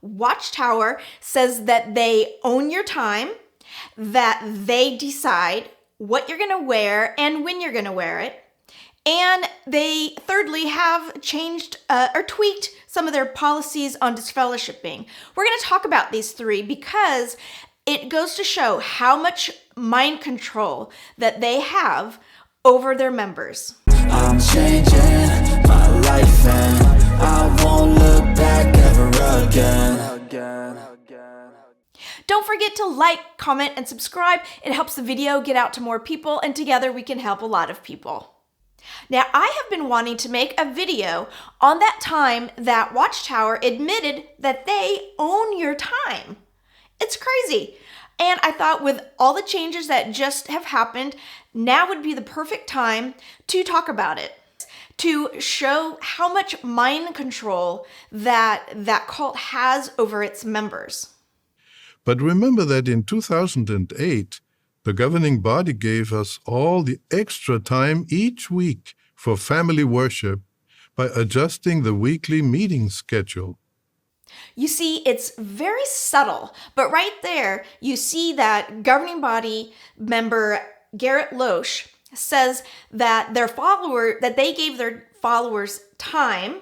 Watchtower says that they own your time, that they decide what you're going to wear and when you're going to wear it. And they, thirdly, have changed or tweaked some of their policies on disfellowshipping. We're going to talk about these three because it goes to show how much mind control that they have over their members. I'm changing my life and I won't look back ever again. Don't forget to like, comment, and subscribe. It helps the video get out to more people, and together we can help a lot of people. Now, I have been wanting to make a video on that time that Watchtower admitted that they own your time. It's crazy. And I thought with all the changes that just have happened, now would be the perfect time to talk about it, to show how much mind control that cult has over its members. But remember that in 2008, the governing body gave us all the extra time each week for family worship by adjusting the weekly meeting schedule. You see, it's very subtle, but right there, you see that governing body member Garrett Loesch says that they gave their followers time,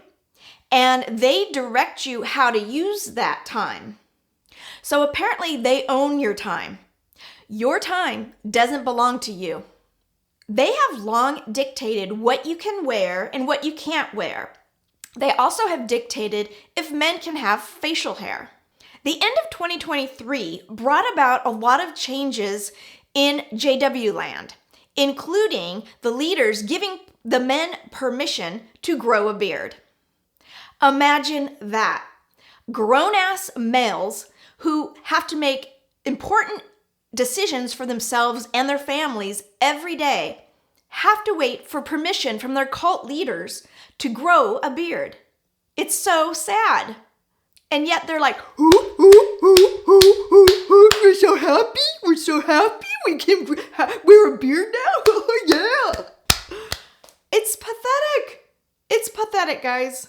and they direct you how to use that time. So apparently, they own your time. Your time doesn't belong to you. They have long dictated what you can wear and what you can't wear. They also have dictated if men can have facial hair. The end of 2023 brought about a lot of changes in JW land, including the leaders giving the men permission to grow a beard. Imagine that. Grown-ass males who have to make important decisions for themselves and their families every day have to wait for permission from their cult leaders to grow a beard. It's so sad. And yet they're like, we're so happy, we can wear a beard now, yeah. It's pathetic, guys.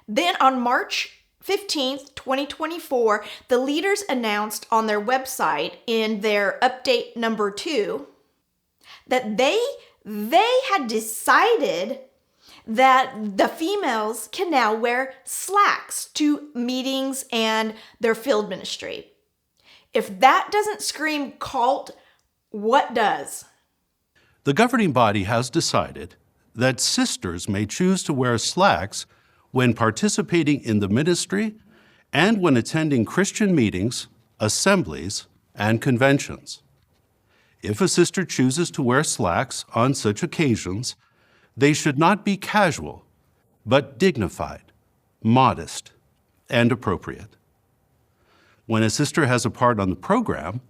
Then on March 15th, 2024, the leaders announced on their website in their update number 2 that they had decided that the females can now wear slacks to meetings and their field ministry. If that doesn't scream cult, what does? The governing body has decided that sisters may choose to wear slacks when participating in the ministry and when attending Christian meetings, assemblies, and conventions. If a sister chooses to wear slacks on such occasions, they should not be casual, but dignified, modest, and appropriate. When a sister has a part on the program,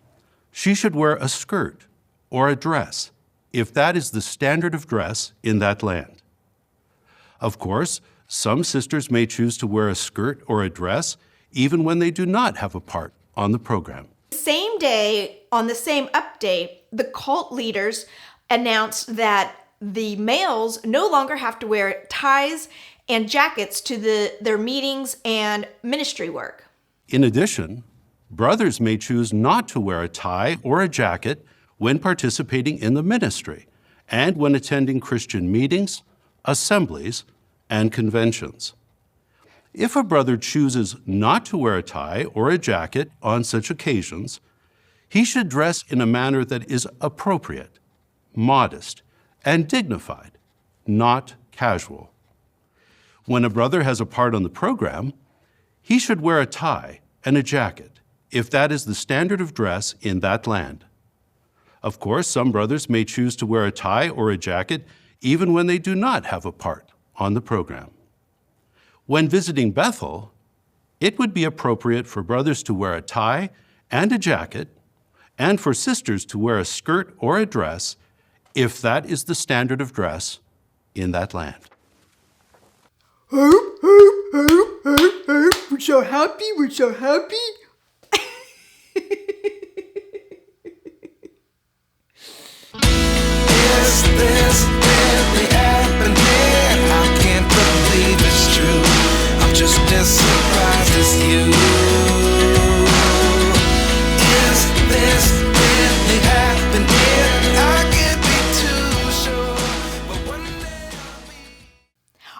she should wear a skirt or a dress, if that is the standard of dress in that land. Of course, some sisters may choose to wear a skirt or a dress even when they do not have a part on the program. Same day, on the same update, the cult leaders announced that the males no longer have to wear ties and jackets to their meetings and ministry work. In addition, brothers may choose not to wear a tie or a jacket when participating in the ministry and when attending Christian meetings, assemblies, and conventions. If a brother chooses not to wear a tie or a jacket on such occasions, he should dress in a manner that is appropriate, modest, and dignified, not casual. When a brother has a part on the program, he should wear a tie and a jacket, if that is the standard of dress in that land. Of course, some brothers may choose to wear a tie or a jacket even when they do not have a part on the program. When visiting Bethel, it would be appropriate for brothers to wear a tie and a jacket, and for sisters to wear a skirt or a dress, if that is the standard of dress in that land. We're so happy. Is this really happening? I can't believe it's true. I'm just as surprised as you.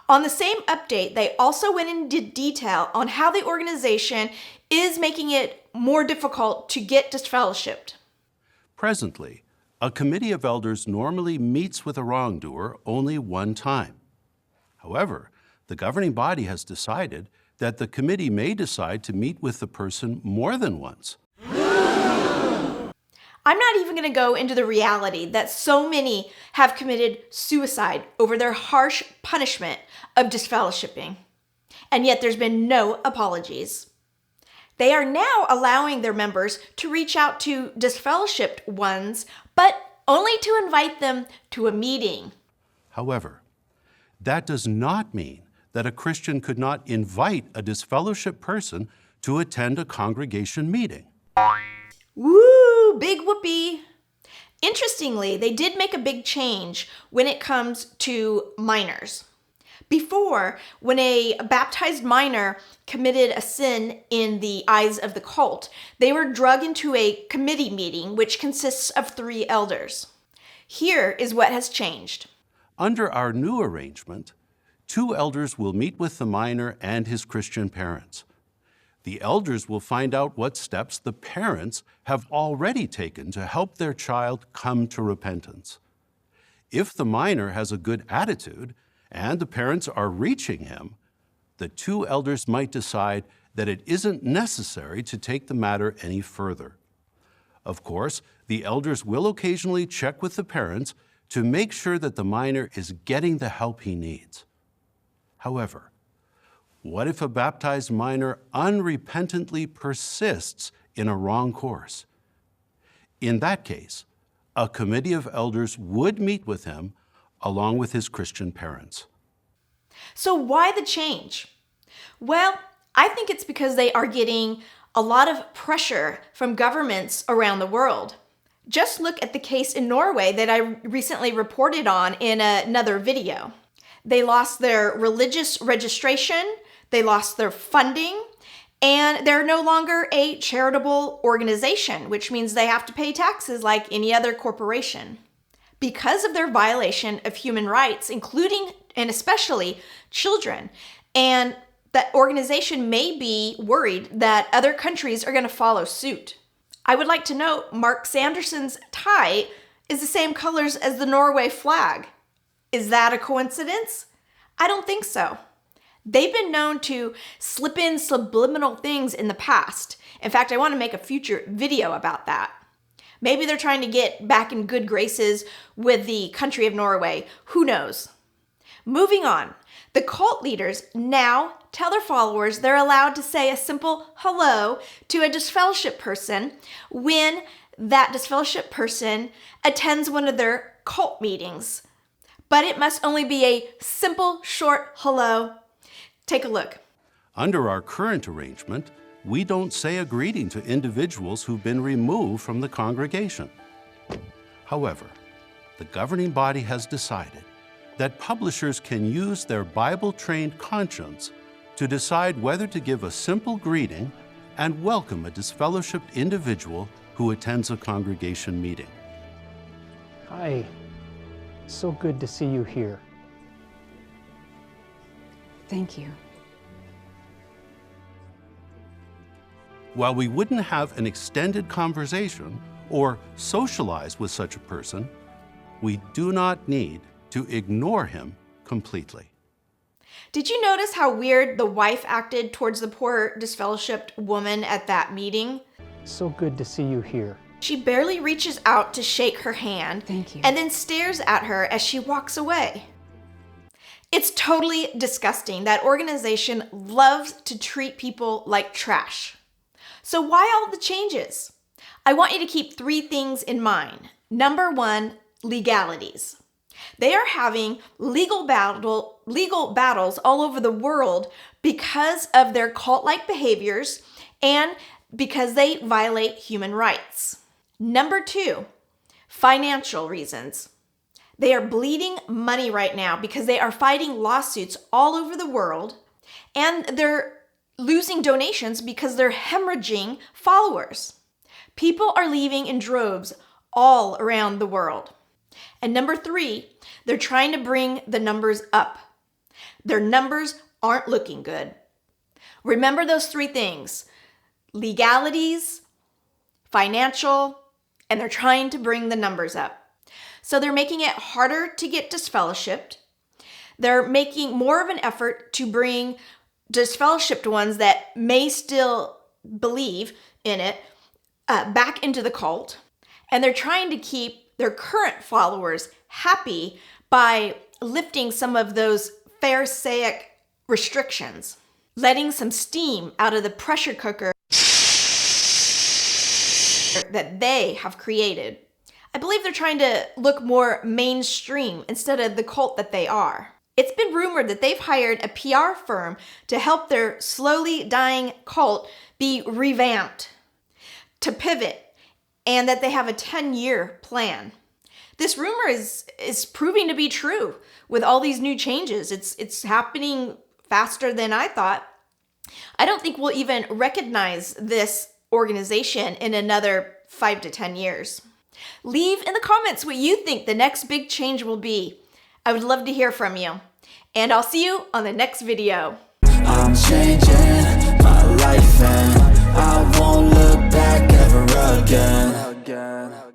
On the same update, they also went into detail on how the organization is making it more difficult to get disfellowshipped. Presently, a committee of elders normally meets with a wrongdoer only one time. However, the governing body has decided that the committee may decide to meet with the person more than once. I'm not even going to go into the reality that so many have committed suicide over their harsh punishment of disfellowshipping, and yet there's been no apologies. They are now allowing their members to reach out to disfellowshipped ones, but only to invite them to a meeting. However, that does not mean that a Christian could not invite a disfellowshipped person to attend a congregation meeting. Woo, big whoopee. Interestingly, they did make a big change when it comes to minors. Before, when a baptized minor committed a sin in the eyes of the cult, they were dragged into a committee meeting which consists of 3 elders. Here is what has changed. Under our new arrangement, 2 elders will meet with the minor and his Christian parents. The elders will find out what steps the parents have already taken to help their child come to repentance. If the minor has a good attitude and the parents are reaching him, the 2 elders might decide that it isn't necessary to take the matter any further. Of course, the elders will occasionally check with the parents to make sure that the minor is getting the help he needs. However, what if a baptized minor unrepentantly persists in a wrong course? In that case, a committee of elders would meet with him along with his Christian parents. So why the change? Well, I think it's because they are getting a lot of pressure from governments around the world. Just look at the case in Norway that I recently reported on in another video. They lost their religious registration, they lost their funding, and they're no longer a charitable organization, which means they have to pay taxes like any other corporation. Because of their violation of human rights, including and especially children, and that organization may be worried that other countries are going to follow suit. I would like to note Mark Sanderson's tie is the same colors as the Norway flag. Is that a coincidence? I don't think so. They've been known to slip in subliminal things in the past. In fact, I want to make a future video about that. Maybe they're trying to get back in good graces with the country of Norway. Who knows? Moving on, the cult leaders now tell their followers they're allowed to say a simple hello to a disfellowshipped person when that disfellowshipped person attends one of their cult meetings. But it must only be a simple, short hello. Take a look. Under our current arrangement, we don't say a greeting to individuals who've been removed from the congregation. However, the governing body has decided that publishers can use their Bible-trained conscience to decide whether to give a simple greeting and welcome a disfellowshipped individual who attends a congregation meeting. Hi, so good to see you here. Thank you. While we wouldn't have an extended conversation or socialize with such a person, we do not need to ignore him completely. Did you notice how weird the wife acted towards the poor disfellowshipped woman at that meeting? So good to see you here. She barely reaches out to shake her hand. Thank you. And then stares at her as she walks away. It's totally disgusting. That organization loves to treat people like trash. So why all the changes? I want you to keep 3 things in mind. Number 1, legalities. They are having legal battles all over the world because of their cult-like behaviors and because they violate human rights. Number 2, financial reasons. They are bleeding money right now because they are fighting lawsuits all over the world, and they're losing donations because they're hemorrhaging followers. People are leaving in droves all around the world. And number 3, they're trying to bring the numbers up. Their numbers aren't looking good. Remember those three things: legalities, financial, and they're trying to bring the numbers up. So they're making it harder to get disfellowshipped. They're making more of an effort to bring disfellowshipped ones that may still believe in it back into the cult. And they're trying to keep their current followers happy by lifting some of those Pharisaic restrictions, letting some steam out of the pressure cooker that they have created. I believe they're trying to look more mainstream instead of the cult that they are. It's been rumored that they've hired a PR firm to help their slowly dying cult be revamped, to pivot, and that they have a 10-year plan. This rumor is proving to be true with all these new changes. It's happening faster than I thought. I don't think we'll even recognize this organization in another 5 to 10 years. Leave in the comments what you think the next big change will be. I would love to hear from you. And I'll see you on the next video. I'm changing my life and I won't look back ever again.